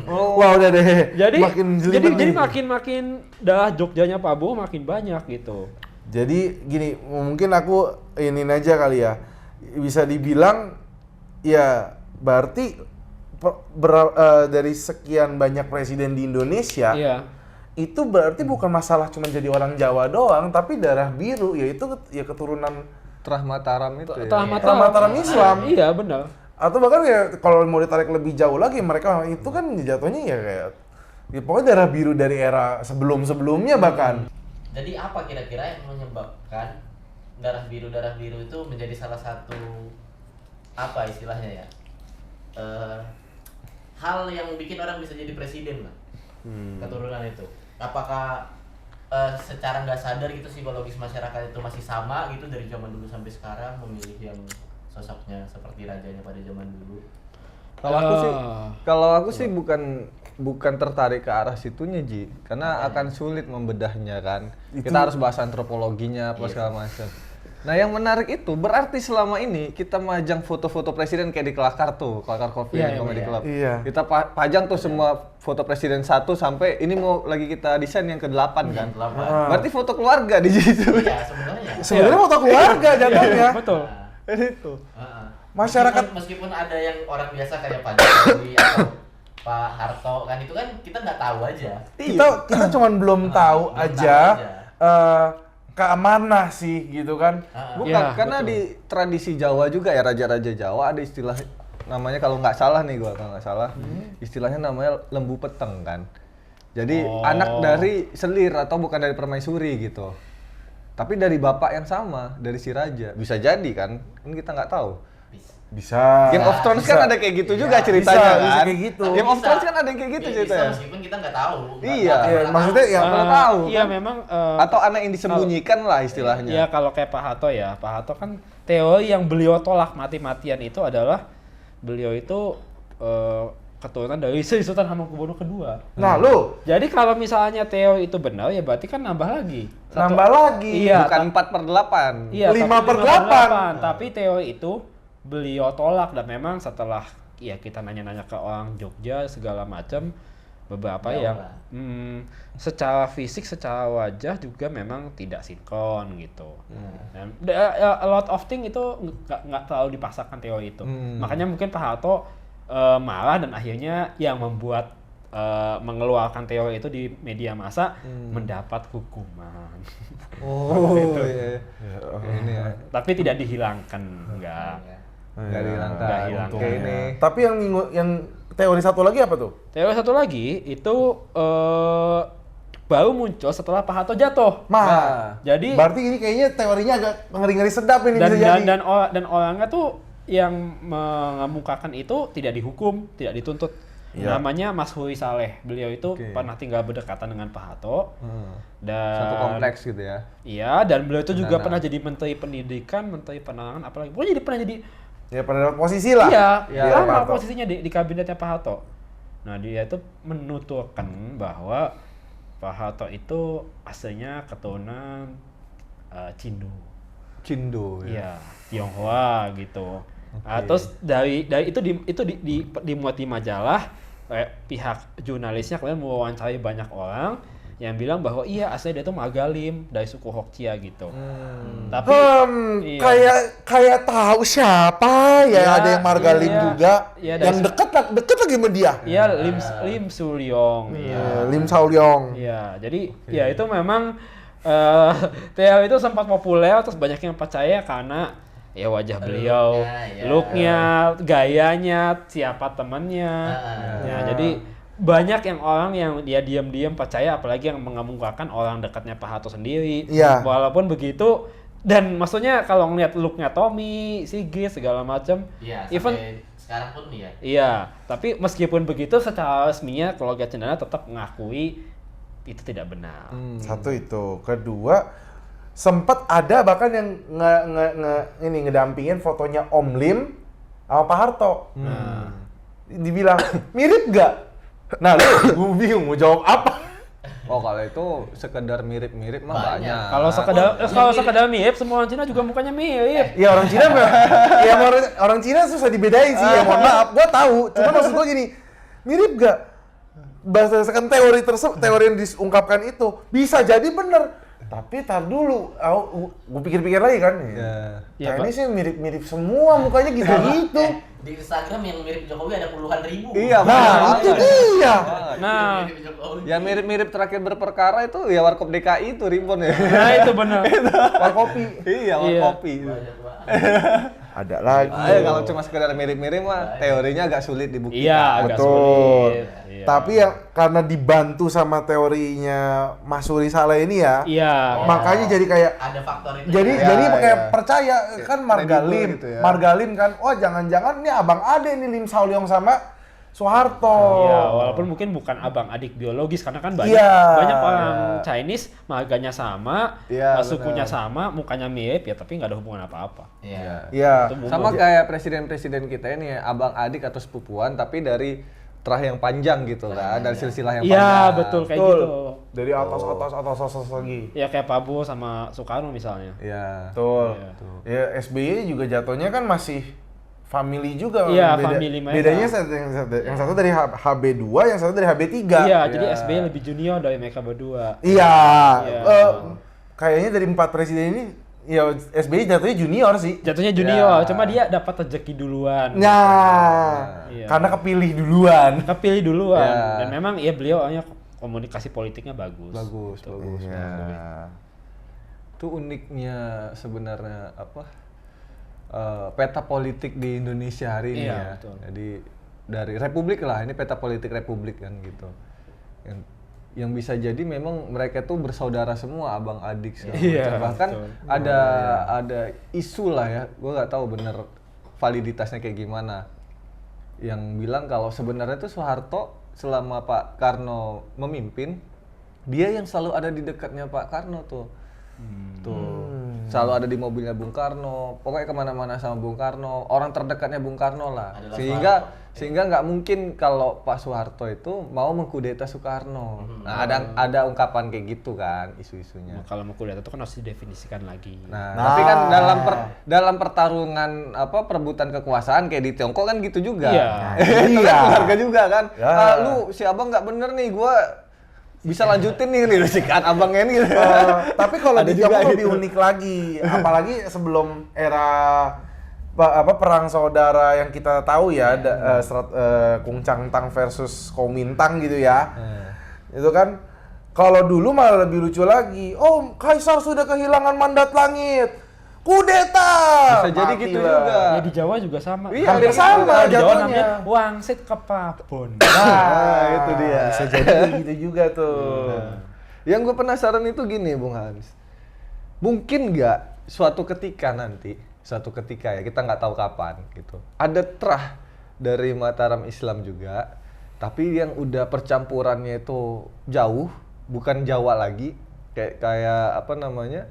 Wah, udah deh. Jadi jelimet nih. makin darah Jogjanya Prabowo makin banyak gitu. Jadi gini, mungkin aku ini aja kali ya. Bisa dibilang ya berarti dari sekian banyak presiden di Indonesia, Iya. itu berarti bukan masalah cuma jadi orang Jawa doang, tapi darah biru, yaitu ya keturunan Terah Mataram itu ya. Mataram Islam. Iya benar. Atau bahkan ya kalau mau ditarik lebih jauh lagi, mereka itu kan jatuhnya ya kayak ya pokoknya darah biru dari era sebelum-sebelumnya bahkan. Jadi apa kira-kira yang menyebabkan darah biru itu menjadi salah satu apa istilahnya ya? Hal yang bikin orang bisa jadi presiden lah. Keturunan itu. Apakah secara nggak sadar gitu psikologis masyarakat itu masih sama gitu dari zaman dulu sampai sekarang memilih yang sosoknya seperti rajanya pada zaman dulu? Kalau aku sih bukan tertarik ke arah situnya, Ji, karena akan sulit membedahnya kan. Kita harus bahas antropologinya apa segala macam. Nah, yang menarik itu berarti selama ini kita majang foto-foto presiden kayak di Kelakar Coffee and Comedy Club. Iya. Kita pajang tuh semua foto presiden 1 sampai ini mau lagi kita desain yang ke-8 kan. Berarti foto keluarga di situ. Iya, Sebenarnya foto keluarga jatuhnya. Betul. Itu. Masyarakat meskipun ada yang orang biasa kayak Pak Jokowi atau Pak Harto kan itu kan kita nggak tahu aja. kita cuman belum tahu aja keamanah sih gitu kan. Bukan, Ya, karena betul. di tradisi Jawa juga ya, raja-raja Jawa ada istilah namanya kalau nggak salah istilahnya namanya lembu peteng kan. Jadi anak dari selir atau bukan dari permaisuri gitu. Tapi dari bapak yang sama, dari si raja. Bisa jadi kan kita nggak tahu. Bisa. Game of Thrones kan ada kayak gitu juga ceritanya bisa, kan. bisa kayak gitu. Game of Thrones kan ada yang kayak gitu Bisa, ceritanya. meskipun kita nggak tahu. Iya. Maksudnya ya Nggak tahu. Iya kan? memang. Atau anak yang disembunyikan lah istilahnya. Iya kalau kayak Pak Harto ya, Pak Harto kan teori yang beliau tolak mati-matian itu adalah beliau itu keturunan dari Sri Sultan Hamengkubuwono II. Nah, lu Jadi kalau misalnya teori itu benar ya berarti kan nambah lagi. nambah lagi. Iya, Bukan 4/8. Iya, 5/8. Tapi teori itu beliau tolak dan memang setelah ya kita nanya-nanya ke orang Jogja segala macam beberapa Jauh yang lah. secara fisik, secara wajah juga memang tidak sinkron gitu. Dan a lot of thing itu nggak terlalu dipaksakan teori itu. Makanya mungkin Pak Harto marah dan akhirnya yang membuat mengeluarkan teori itu di media massa mendapat hukuman. Oh, iya. Ini ya. Tapi tidak dihilangkan, enggak. nggak dihilangkan. Nggak hilangkan. Kayak ini. Tapi yang teori satu lagi apa tuh? Teori satu lagi itu baru muncul setelah Pak Harto jatuh. Jadi berarti ini kayaknya teorinya agak ngeri-ngeri sedap ini bisa jadi. dan orangnya tuh yang mengemukakan itu tidak dihukum, tidak dituntut. Iya. Namanya Mas Huri Saleh. Beliau itu pernah tinggal berdekatan dengan Pak Harto. Dan Satu kompleks gitu ya. Iya, dan beliau itu juga Nana. pernah jadi Menteri Pendidikan, Menteri Penerangan, apalagi pokoknya pernah jadi Ya pada dapat posisi lah. iya, Iya, lama Pak Harto. posisinya di kabinetnya Pak Harto. Nah, dia itu menuturkan bahwa Pak Harto itu aslinya keturunan Cindo ya. Iya, Tionghoa gitu. Terus dari itu dimuat di majalah, pihak jurnalisnya kemudian mewawancarai banyak orang yang bilang bahwa iya aslinya dia tuh Magalim dari suku Hokcia gitu. Tapi iya. kayak tahu siapa ya, Iya, ada yang Margalim iya. juga, Iya, dari yang deket lagi sama dia. Iya, Lim Sulyong. Iya. Lim Saulyong. Iya, jadi ya itu memang teori itu sempat populer terus banyak yang percaya karena ya wajah beliau, looknya, gayanya, siapa temannya. Ya, jadi banyak yang orang yang dia diam-diam percaya, apalagi yang mengemukakan orang dekatnya Pak Harto sendiri. Iya. Walaupun begitu, dan maksudnya kalau ngeliat looknya Tommy, Sigit segala macam, Iya, even sampai sekarang pun ya. iya, tapi meskipun begitu secara resminya keluarga Cendana tetap mengakui itu tidak benar. Satu itu, kedua sempat ada bahkan yang ngedampingin fotonya Om Lim sama Pak Harto. Dibilang mirip gak? Nah, gue bingung mau jawab apa. Oh, kalau itu sekedar mirip-mirip mah Banyak. banyak. Kalau sekedar mirip, semua orang Cina juga mukanya mirip. Ya orang Cina ya orang Cina susah dibedain sih. Ya mohon maaf, gua tahu. Cuma maksud gua gini, mirip gak? Berdasarkan teori yang diungkapkan itu bisa jadi bener. Tapi tar dulu, gue pikir-pikir lagi kan. Ya. Ini sih mirip-mirip semua mukanya gitu-gitu. Di Instagram yang mirip Jokowi ada puluhan ribu. Iya, Nah, itu dia. Nah, Mirip Jokowi. Ya mirip-mirip terakhir berperkara itu ya Warkop DKI itu Ribbon ya. nah itu benar. Warkopi. Iya, Warkopi. Banyak banget. Ada lagi. Kalau cuma sekedar mirip-mirip mah teorinya agak sulit dibuktikan. Iya, agak Betul. sulit. Iya. Tapi yang karena dibantu sama teorinya Mas Huri Saleh ini ya, Iya. makanya jadi kayak Ada faktor itu. jadi Ya, jadi kayak ya. percaya kan Margalim, Kredibel gitu ya. Margalim kan, oh jangan-jangan ini abang ade nih Lim Saulyong sama Soeharto. Iya, walaupun mungkin bukan abang adik biologis karena kan banyak Iya. orang Chinese marganya sama, Iya, sukunya benar. sama, mukanya mirip ya tapi nggak ada hubungan apa-apa. Iya. Iya. Itu bumbu. Sama kayak presiden-presiden kita ini ya, abang adik atau sepupuan tapi dari terah yang panjang gitu kan, dari silsilah yang Iya, panjang. betul kayak Betul. gitu. Dari atas lagi. Ya kayak Prabowo sama Soekarno misalnya. Iya. Betul. Iya. Ya SBY juga jatuhnya kan masih family juga. Iya, family mereka. Bedanya yang satu dari HB2, yang satu dari HB3. Iya, jadi SBY lebih junior dari mereka berdua. Iya. Iya. Kayaknya dari 4 presiden ini ya SBY jatuhnya junior sih. Jatuhnya junior, Ya. cuma dia dapat rezeki duluan. Nah, Iya. karena kepilih duluan. Kepilih duluan. Ya. Dan memang ya beliau orangnya komunikasi politiknya bagus. Bagus. Iya. Itu uniknya sebenarnya apa? Peta politik di Indonesia hari ini Iya, ya. betul. Jadi dari republik lah, ini peta politik republik kan gitu. Yang bisa jadi memang mereka tuh bersaudara semua, abang adik segala Iya, macam. Bahkan betul. ada isu lah ya, gue nggak tahu bener validitasnya kayak gimana. Yang bilang kalau sebenarnya tuh Soeharto selama Pak Karno memimpin, dia yang selalu ada di dekatnya Pak Karno tuh. Selalu ada di mobilnya Bung Karno, pokoknya kemana-mana sama Bung Karno, orang terdekatnya Bung Karno lah. Adalah Sehingga nggak mungkin kalau Pak Soeharto itu mau mengkudeta Soekarno. Nah ada ungkapan kayak gitu kan isunya. Nah, kalau mau kuliah itu kan harus didefinisikan lagi. Nah, tapi kan dalam pertarungan apa perebutan kekuasaan kayak di Tiongkok kan gitu juga. Iya. Itu kan keluarga juga kan. Ya. Lu si abang nggak bener nih, gua bisa lanjutin nih sikat abangnya nih. Tapi kalau Ada di juga Tiongkok lebih gitu. unik lagi, apalagi sebelum era perang saudara yang kita tahu ya, Kung Chang Tang versus Kuomintang gitu ya. Itu kan kalau dulu malah lebih lucu lagi. Oh, Kaisar sudah kehilangan mandat langit. kudeta. Bisa jadi gitu Matilah. juga. Ya di Jawa juga sama. Iya, hampir sama Kalau di Jawa jatuhnya. namanya wangsit kepabon. Nah, itu dia. Bisa jadi gitu juga tuh. Yang gue penasaran itu gini, Bung Hans. Mungkin nggak suatu ketika ya, kita nggak tahu kapan gitu. Ada terah dari Mataram Islam juga, tapi yang udah percampurannya itu jauh, bukan Jawa lagi. Kayak apa namanya?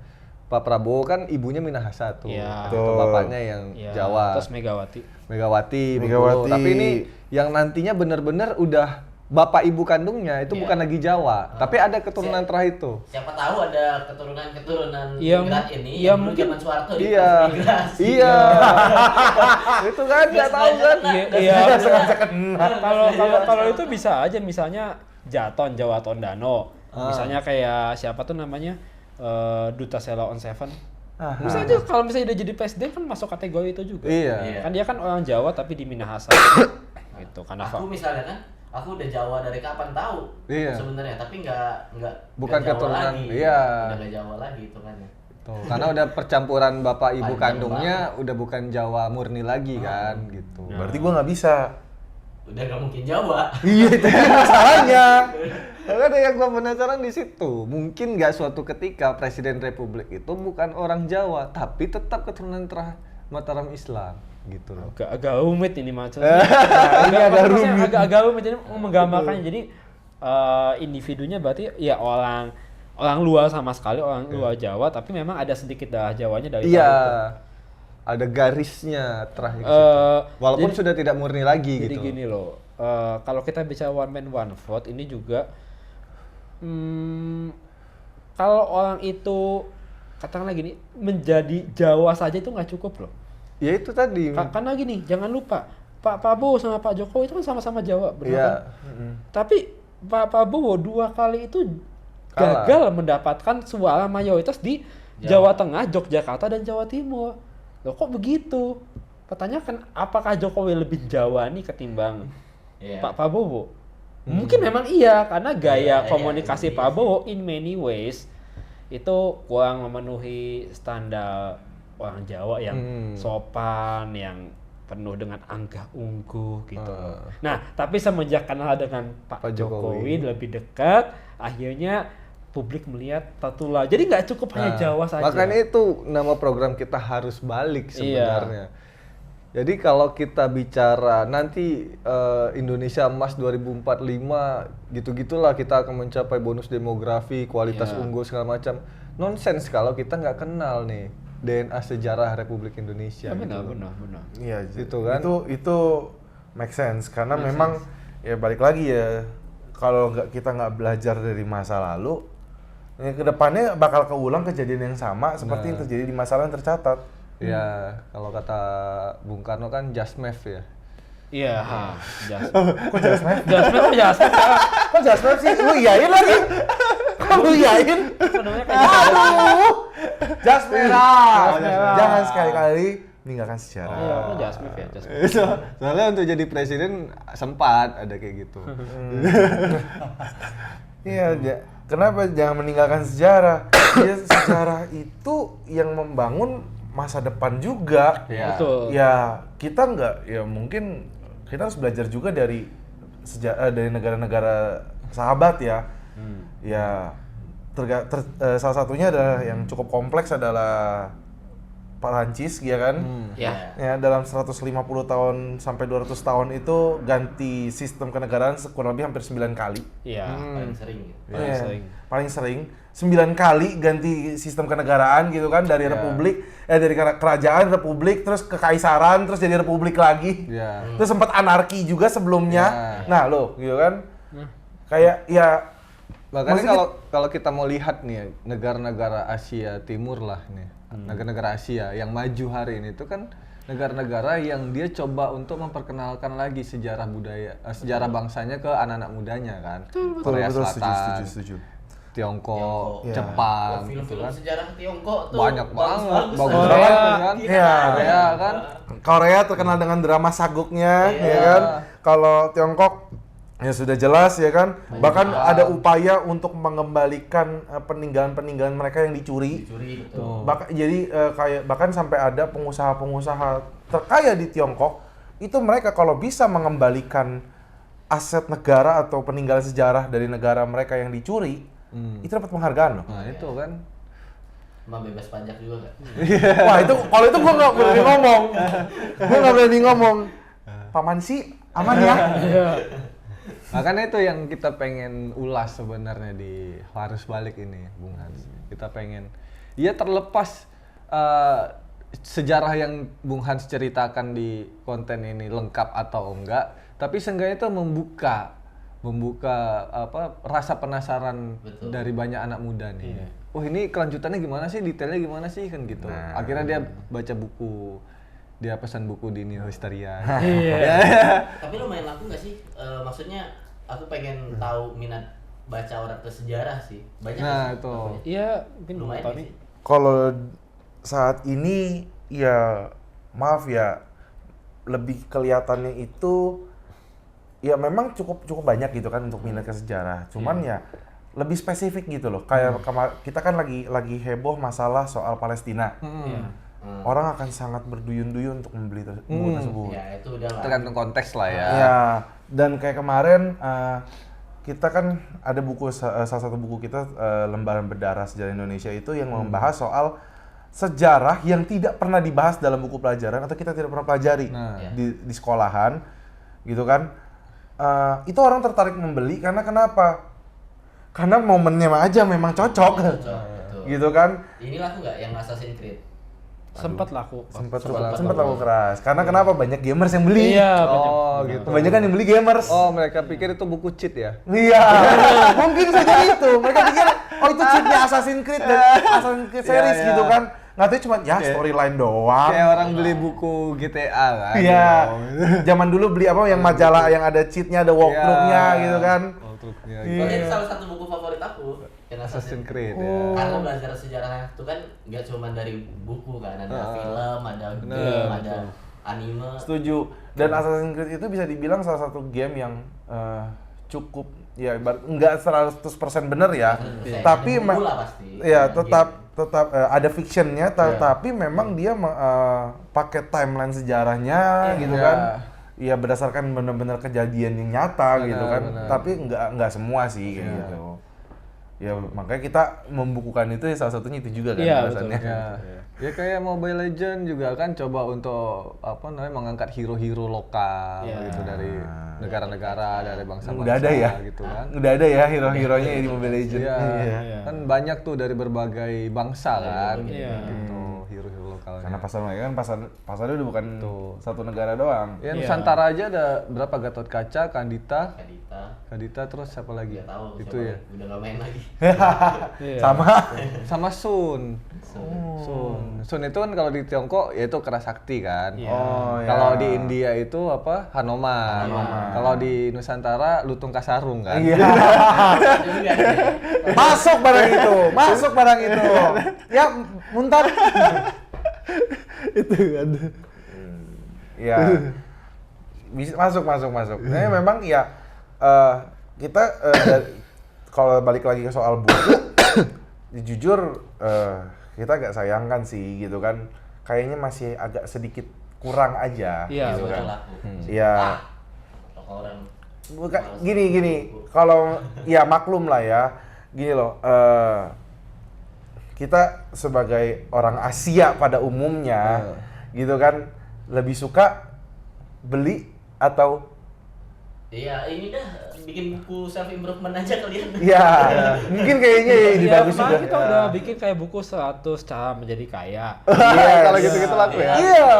Pak Prabowo kan ibunya Minahasa tuh, Iya. atau bapaknya yang Ya, Jawa. Terus Megawati. Megawati. Megawati. Tapi ini yang nantinya benar-benar udah bapak ibu kandungnya itu Iya. bukan lagi Jawa, tapi ada keturunan terah itu. Siapa tahu ada keturunan Yang- migran ini yang dulu mungkin- zaman Soeharto Iya. migrasi. Iya. Itu kan nggak tahu kan. Iya. Kalau itu bisa aja misalnya Jaton Jawa Tondano. Misalnya kayak siapa tuh namanya Duta Sela on Seven. Bisa aja kalau misalnya dia jadi presiden kan masuk kategori itu juga. Iya. Kan dia kan orang Jawa tapi di Minahasa. Gitu karena Aku misalnya kan, aku udah Jawa dari kapan tahu Iya. sebenarnya, tapi nggak Bukan nggak Jawa keturunan, lagi. iya. Udah nggak Jawa lagi itu kan. Tuh, karena udah percampuran bapak ibu Panjang kandungnya udah bukan Jawa murni lagi kan gitu. Berarti gua nggak bisa. Udah nggak mungkin Jawa. Iya itu masalahnya. Makanya yang gua penasaran di situ, mungkin nggak suatu ketika Presiden Republik itu bukan orang Jawa, tapi tetap keturunan terah Mataram Islam gitu loh. agak rumit ini maksudnya. Agak rumit jadi menggambarkannya. Jadi individunya berarti ya orang luar sama sekali, orang luar Jawa, tapi memang ada sedikit darah Jawanya dari Iya. itu. Ada garisnya terakhir walaupun jadi- sudah tidak murni lagi Jadi gitu. gini loh, kalau kita bicara one man one vote ini juga, kalau orang itu katakanlah gini menjadi Jawa saja itu nggak cukup loh. Ya itu tadi. Karena gini, jangan lupa Pak Prabowo sama Pak Jokowi itu kan sama-sama Jawa, benar Iya. kan? Tapi Pak Prabowo 2 kali itu Kalah. gagal mendapatkan suara mayoritas di Jawa Tengah, Yogyakarta, dan Jawa Timur. Loh kok begitu? Pertanyakan, apakah Jokowi lebih Jawa nih ketimbang Iya. Pak Prabowo? Mungkin memang iya, karena gaya Iya, komunikasi iya, Pak Prabowo in many ways itu kurang memenuhi standar orang Jawa yang sopan, yang penuh dengan anggah ungguh gitu. Nah, tapi semenjak kenal dengan Pak Pak Jokowi. Jokowi lebih dekat, akhirnya publik melihat tertular. Jadi nggak cukup hanya Jawa saja. Makanya itu nama program kita harus balik sebenarnya. Jadi kalau kita bicara nanti Indonesia Emas 2045 gitu-gitulah kita akan mencapai bonus demografi, kualitas unggul segala macam. Nonsens kalau kita nggak kenal nih DNA sejarah Republik Indonesia. benar, gitu. benar. Iya, Gitu kan? Itu make sense karena memang ya balik lagi ya kalau kita nggak belajar dari masa lalu, ya kedepannya bakal keulang kejadian yang sama seperti yang terjadi di masa lalu yang tercatat. Ya, kalau kata Bung Karno kan just math ya. Iya, jas. Kok jelas math? Jas. Kok jelas math sih? Lu iyain lagi? Kok lu iyain? Sebenarnya kayak gitu. Aduh! Jas merah! Jas merah. Jangan sekali-kali meninggalkan sejarah. Iya, aku jasmif ya, jasmif. Soalnya untuk jadi presiden sempat ada kayak gitu. Iya, kenapa jangan meninggalkan sejarah? Ya, sejarah itu yang membangun masa depan juga. Iya. Betul. Ya, kita nggak, ya mungkin kita harus belajar juga dari dari negara-negara sahabat ya. Ya, salah satunya adalah yang cukup kompleks adalah Perancis, ya kan? Ya. Ya, dalam 150 tahun sampai 200 tahun itu ganti sistem kenegaraan kurang lebih hampir 9 kali. Iya. Paling sering gitu. Paling Iya, sering. paling sering 9 kali ganti sistem kenegaraan gitu kan, dari republik dari kerajaan republik terus ke kekaisaran terus jadi republik lagi. Iya. Terus sempat anarki juga sebelumnya. Nah, loh, gitu kan. Kayak ya Makanya maksudnya kalau kita mau lihat nih ya, negara-negara Asia Timur lah nih, negara-negara Asia yang maju hari ini itu kan negara-negara yang dia coba untuk memperkenalkan lagi sejarah budaya, sejarah bangsanya ke anak-anak mudanya kan. Korea betul, Selatan, setuju. Tiongkok, Iya. Jepang, gitu Film-film kan. sejarah Tiongkok tuh Banyak banget, bagus bagus banget Korea. kan. Iya. Korea kan. Korea terkenal dengan drama saguknya, Iya. ya kan. Kalau Tiongkok Ya sudah jelas ya kan. Banyak Bahkan hal. ada upaya untuk mengembalikan peninggalan-peninggalan mereka yang dicuri. Dicuri betul. Kayak bahkan sampai ada pengusaha-pengusaha terkaya di Tiongkok itu mereka kalau bisa mengembalikan aset negara atau peninggalan sejarah dari negara mereka yang dicuri, itu dapat penghargaan loh. Nah, itu kan. Emang bebas pajak juga nggak? Wah itu kalau itu gua nggak berani ngomong, Paman sih aman ya. Makanya itu yang kita pengen ulas sebenarnya di Harus Balik ini, Bung Hans. Kita pengen, ya terlepas sejarah yang Bung Hans ceritakan di konten ini lengkap atau enggak, tapi seenggaknya itu membuka apa rasa penasaran Betul. dari banyak anak muda nih. Oh ini kelanjutannya gimana sih, detailnya gimana sih kan gitu. Akhirnya dia baca buku, dia pesan buku di Neo Hysteria. Tapi lumayan laku nggak sih? Maksudnya aku pengen tahu minat baca orang sejarah sih. Banyak nggak Nah sih itu. lakunya? Iya, mungkin Lumayan lumayan nggak nih. sih? Kalau saat ini ya maaf ya lebih kelihatannya itu ya memang cukup banyak gitu kan untuk minat ke sejarah. Cuman ya lebih spesifik gitu loh. Kayak kita kan lagi heboh masalah soal Palestina. Iya. Orang akan sangat berduyun-duyun untuk membeli buku tersebut. Ya itu udah lah. Tergantung konteks lah ya. Ya, dan kayak kemarin kita kan ada buku salah satu buku kita Lembaran Berdarah Sejarah Indonesia itu yang membahas soal sejarah yang tidak pernah dibahas dalam buku pelajaran atau kita tidak pernah pelajari di sekolahan, gitu kan? Itu orang tertarik membeli karena kenapa? Karena momennya aja memang cocok, Betul. gitu kan? Ini laku nggak yang Assassin's Creed? Sempat laku. Sempat laku keras. Karena kenapa? Banyak gamers yang beli. Iya, Oh gitu. Kebanyakan yang beli gamers. Oh mereka pikir itu buku cheat ya? Iya, mungkin saja itu. Mereka pikir, oh itu cheatnya Assassin's Creed dan Assassin's Creed series Iya. gitu kan. Nggak tahu cuma ya storyline doang. Kayak orang beli buku GTA kan? Iya. Zaman dulu beli apa yang majalah yang ada cheatnya, ada walkthrough-nya gitu kan. Walkthrough-nya Kalau gitu. itu salah satu buku favorit aku yang Assassin's Creed Oh. ya. Karena belajar sejarah itu kan nggak cuma dari buku kan, ada film, ada Bener, game, ada anime. Setuju. Dan Assassin's Creed itu bisa dibilang salah satu game yang cukup ya nggak 100% bener ya. Tapi Ada buku lah pasti. ya Ada tetap game. ada fictionnya, tapi memang dia pakai timeline sejarahnya gitu kan. Iya berdasarkan benar-benar kejadian yang nyata gitu kan. benar. Tapi nggak semua sih kayak gitu. Ya makanya kita membukukan itu ya salah satunya itu juga kan Iya, alasannya. Ya kayak Mobile Legend juga kan coba untuk apa namanya mengangkat hero-hero lokal gitu dari negara-negara, dari bangsa-bangsa Udah ada ya? gitu kan. Udah ada ya hero-heronya di Mobile Legends. Iya. Kan banyak tuh dari berbagai bangsa kan. Iya. Gitu hero-hero lokalnya. Karena pasar mereka kan pasarnya udah bukan satu negara doang. Ya Nusantara aja ada berapa, Gatot Kaca, Kandita, Kadita, terus siapa lagi? nggak tahu. Itu siapa ya. Udah nggak main lagi. Iya. Sama. Sama Sun. Sun itu kan kalau di Tiongkok ya itu Kerasakti kan. Oh, ya. Kalau di India itu apa? Hanoman. Kalau di Nusantara Lutung Kasarung kan. Iya. Juga deh. Masuk barang itu. Ya, muntar. Itu kan. Ya. Bisa masuk. Nah, memang ya kita kalau balik lagi ke soal buku, jujur kita agak sayangkan sih gitu kan. Kayaknya masih agak sedikit kurang aja Iya, gitu Betul kan. laku. Iya. Toko orang. Bukan gini. Kalau ya maklum lah ya. Gini loh, kita sebagai orang Asia pada umumnya gitu kan lebih suka beli atau Iya, ini dah bikin buku self improvement aja kalian. ya mungkin kayaknya ya ini Iya, bagus kemarin juga. kita udah bikin kayak buku 100 cara menjadi kaya. Iya, Kalau gitu-gitu laku ya. Iya.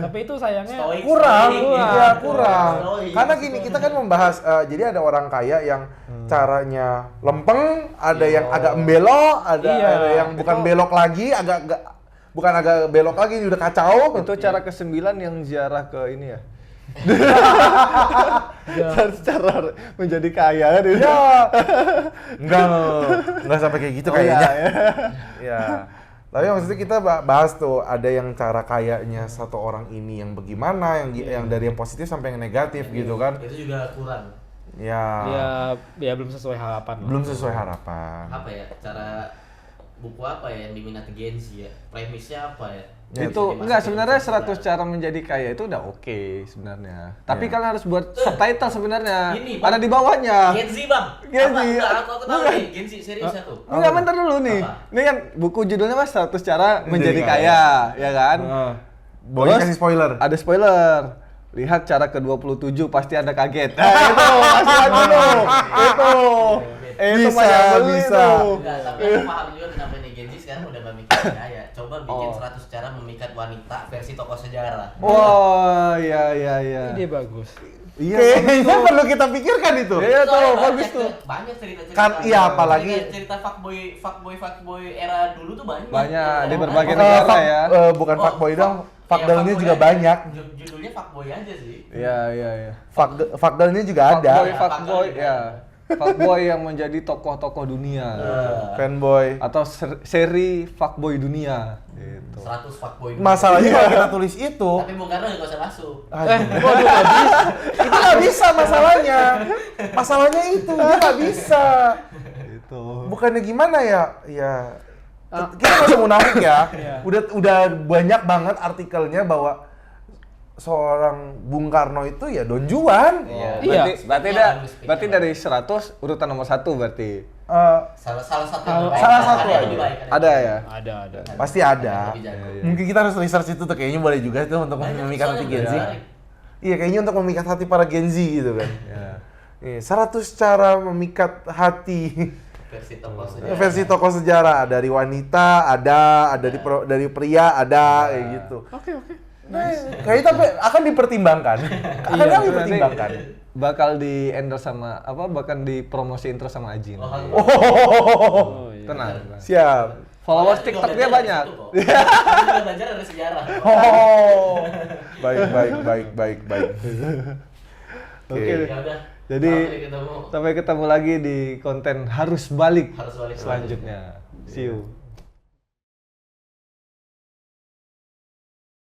Tapi itu sayangnya Stoik, Kurang, stoik, ya gitu. kurang. Stoik. Karena gini kita kan membahas jadi ada orang kaya yang caranya lempeng, ada yang agak belok, ada yang bukan belok lagi, bukan agak belok lagi udah kacau. Itu cara ke-9 yang ziarah ke ini ya. Cara menjadi kaya kan itu. Ya. Enggak sampai kayak gitu kayaknya. Ya. Tapi maksudnya kita bahas tuh ada yang cara kayanya satu orang ini yang bagaimana, yang dari yang positif sampai yang negatif gitu kan. Itu juga kurang. Ya belum sesuai harapan lah. belum sesuai harapan. Apa ya cara buku apa ya yang diminati Gen Z ya? Premisnya apa ya? Ya, Itu Bisa enggak dimasukin sebenarnya ke 100 cara menjadi kaya itu udah oke sebenarnya. Tapi Ya. kalian harus buat subtitle sebenarnya. Ini, Bang. Ada di bawahnya. Gen Z bang. Gen Z. Apa? Enggak, aku tahu Bukan. nih. Gen Z serius satu. Enggak, bentar dulu nih. Apa? Ini kan buku judulnya Mas 100 cara menjadi kaya. kaya, ya kan? Boleh Terus kasih spoiler. Ada spoiler. Lihat cara ke-27 pasti Anda kaget. Nah, itu kasih lihat dulu. Itu Bisa, banyak beli bisa. tuh. Enggak, tapi aku paham juga kenapa nih Gen Z sekarang udah memikat kaya. Coba bikin 100 cara memikat wanita versi tokoh sejarah. Wah, iya. Ide bagus. Iya, Kayaknya perlu kita pikirkan itu. Iya tuh, Soalnya bagus tuh. Banyak cerita-cerita. Kan, iya, apalagi- cerita fuckboy era dulu tuh banyak. Banyak, di Iya. berbagai negara ya. Bukan Oh, fuckboy dong, iya, fuckgirl-nya fuckboy juga aja. banyak. Judulnya fuckboy aja sih. Iya. Fuckgirl-nya juga ada. Fuckboy, Fuckboy, ya. Fuckboy yang menjadi tokoh-tokoh dunia. Fanboy. Atau seri fuckboy dunia gitu. 100 fuckboy. Masalahnya kalau kita tulis itu, Tapi Bung Karno nggak usah masuk. waduh nggak bisa. Itu nggak bisa masalahnya. Masalahnya itu dia nggak bisa. Gitu. Bukannya gimana ya? Ya kita nggak usah munafik ya. Udah banyak banget artikelnya bahwa seorang Bung Karno itu ya Don Juan. Berarti Speaknya berarti bagus. dari 100 urutan nomor 1 berarti. Salah satu yang Salah baik. satu Ada yang aja. lebih baik, Ada ya? Ada. Pasti ada. Lebih jago. Mungkin kita harus research itu tuh, kayaknya boleh juga tuh untuk Banyak memikat hati soalnya Gen Z. menarik. Iya, kayaknya untuk memikat hati para Gen Z gitu kan. Ya. 100 cara memikat hati Versi tokoh sejarah. versi tokoh sejarah, dari wanita ada dari pria ada kayak gitu. Oke. Kayaknya tapi akan dipertimbangkan. Akan Iya, dipertimbangkan. Bakal di endorse sama bahkan dipromosiin terus sama Ajin. Oh, iya. Tenang. Siap. Followers Soalnya juga TikTok dia belajar dari banyak. situ kok. Aku juga belajar dari sejarah. Oh. Baik. Oke. Ya udah. Jadi Sampai ketemu. sampai ketemu lagi di konten harus balik Harus balik. selanjutnya. See you.